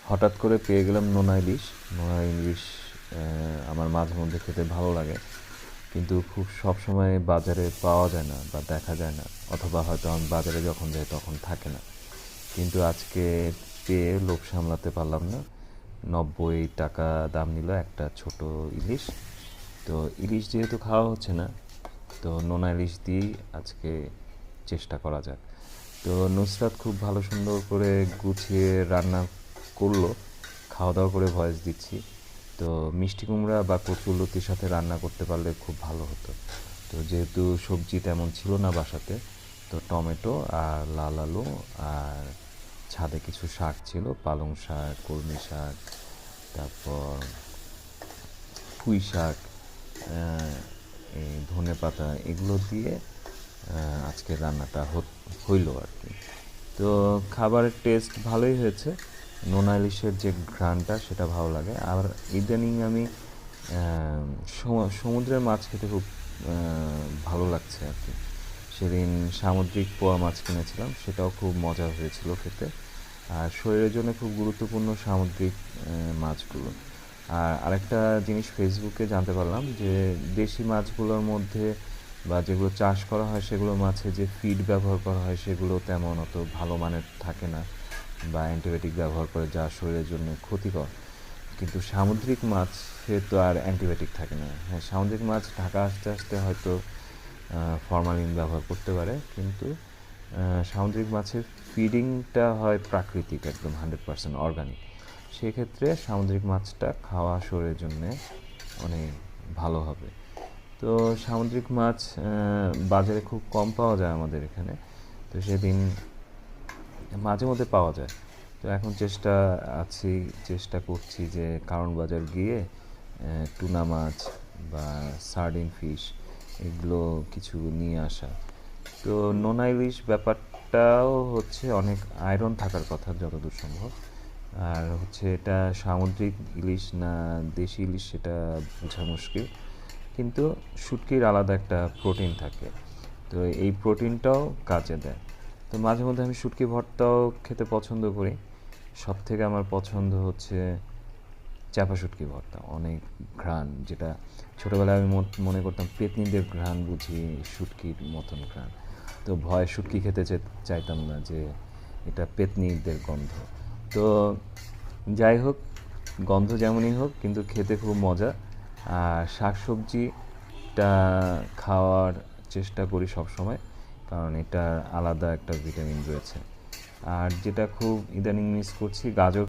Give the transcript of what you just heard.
হঠাৎ করে পেয়ে গেলাম নোনা ইলিশ। নোনা ইলিশ আমার মাঝে মধ্যে খেতে ভালো লাগে, কিন্তু খুব সবসময় বাজারে পাওয়া যায় না বা দেখা যায় না, অথবা হয়তো আমি বাজারে যখন যাই তখন থাকে না। কিন্তু আজকে পেয়ে লোভ সামলাতে পারলাম না। 90 টাকা দাম নিল একটা ছোট ইলিশ। তো ইলিশ যেহেতু খাওয়া হচ্ছে না, তো নোনা ইলিশ দিয়েই আজকে চেষ্টা করা যাক। তো নুসরাত খুব ভালো সুন্দর করে গুছিয়ে রান্না করলো, খাওয়া দাওয়া করে ভয়েস দিচ্ছি। তো মিষ্টি কুমড়া বা কচুরলতির সাথে রান্না করতে পারলে খুব ভালো হতো। তো যেহেতু সবজি তেমন ছিল না বাসাতে, তো টমেটো আর লাল আলু আর ছাদে কিছু শাক ছিল, পালং শাক, কলমি শাক, তারপর পুঁই শাক, এই ধনে পাতা, এগুলো দিয়ে আজকের রান্নাটা হইল আর কি। তো খাবারের টেস্ট ভালোই হয়েছে। নোনা ইলিশের যে ঘ্রাণটা সেটা ভালো লাগে। আর ইদানিং আমি সমুদ্রের মাছ খেতে খুব ভালো লাগছে আর কি। সেদিন সামুদ্রিক পোয়া মাছ কিনেছিলাম, সেটাও খুব মজা হয়েছিল খেতে। আর শরীরের জন্য খুব গুরুত্বপূর্ণ সামুদ্রিক মাছগুলো। আর আরেকটা জিনিস ফেসবুকে জানতে পারলাম যে দেশি মাছগুলোর মধ্যে বা যেগুলো চাষ করা হয় সেগুলো মাছে যে ফিড ব্যবহার করা হয় সেগুলো তেমন অত ভালো মানের থাকে না, বা অ্যান্টিবায়োটিক ব্যবহার করে, যা শরীরের জন্য ক্ষতিকর। কিন্তু সামুদ্রিক মাছে তো আর অ্যান্টিবায়োটিক থাকে না। হ্যাঁ, সামুদ্রিক মাছ ঢাকা আসতে আসতে হয়তো ফরমালিন ব্যবহার করতে পারে, কিন্তু সামুদ্রিক মাছের ফিডিংটা হয় প্রাকৃতিক, একদম 100% অর্গানিক। সেক্ষেত্রে সামুদ্রিক মাছটা খাওয়া শরীরের জন্যে অনেক ভালো হবে। তো সামুদ্রিক মাছ বাজারে খুব কম পাওয়া যায় আমাদের এখানে। তো সেদিন মাঝে মধ্যে পাওয়া যায়। তো এখন চেষ্টা করছি যে কারণ বাজার গিয়ে টুনা মাছ বা সার্ডিন ফিশ এগুলো কিছু নিয়ে আসা। তো নোনা ইলিশ ব্যাপারটাও হচ্ছে অনেক আয়রন থাকার কথা যতদূর সম্ভব। আর হচ্ছে এটা সামুদ্রিক ইলিশ না দেশি ইলিশ সেটা বোঝা মুশকিল, কিন্তু শুটকির আলাদা একটা প্রোটিন থাকে। তো এই প্রোটিনটাও কাজে দেয়। তো মাঝে মধ্যে আমি শুটকি ভর্তাও খেতে পছন্দ করি। সব থেকে আমার পছন্দ হচ্ছে চাপা শুটকি ভর্তা। অনেক ঘ্রাণ, যেটা ছোটোবেলায় আমি মনে করতাম পেতনিদের ঘ্রাণ বুঝি শুটকির মতন ঘ্রাণ। তো ভয়ে শুটকি খেতে চাইতাম না, যে এটা পেতনিদের গন্ধ। তো যাই হোক, গন্ধ যেমনই হোক, কিন্তু খেতে খুব মজা। আর শাকসবজিটা খাওয়ার চেষ্টা করি সব সময়, কারণ এটার আলাদা একটা ভিটামিন রয়েছে। আর যেটা খুব ইদানিং মিস করছি, গাজর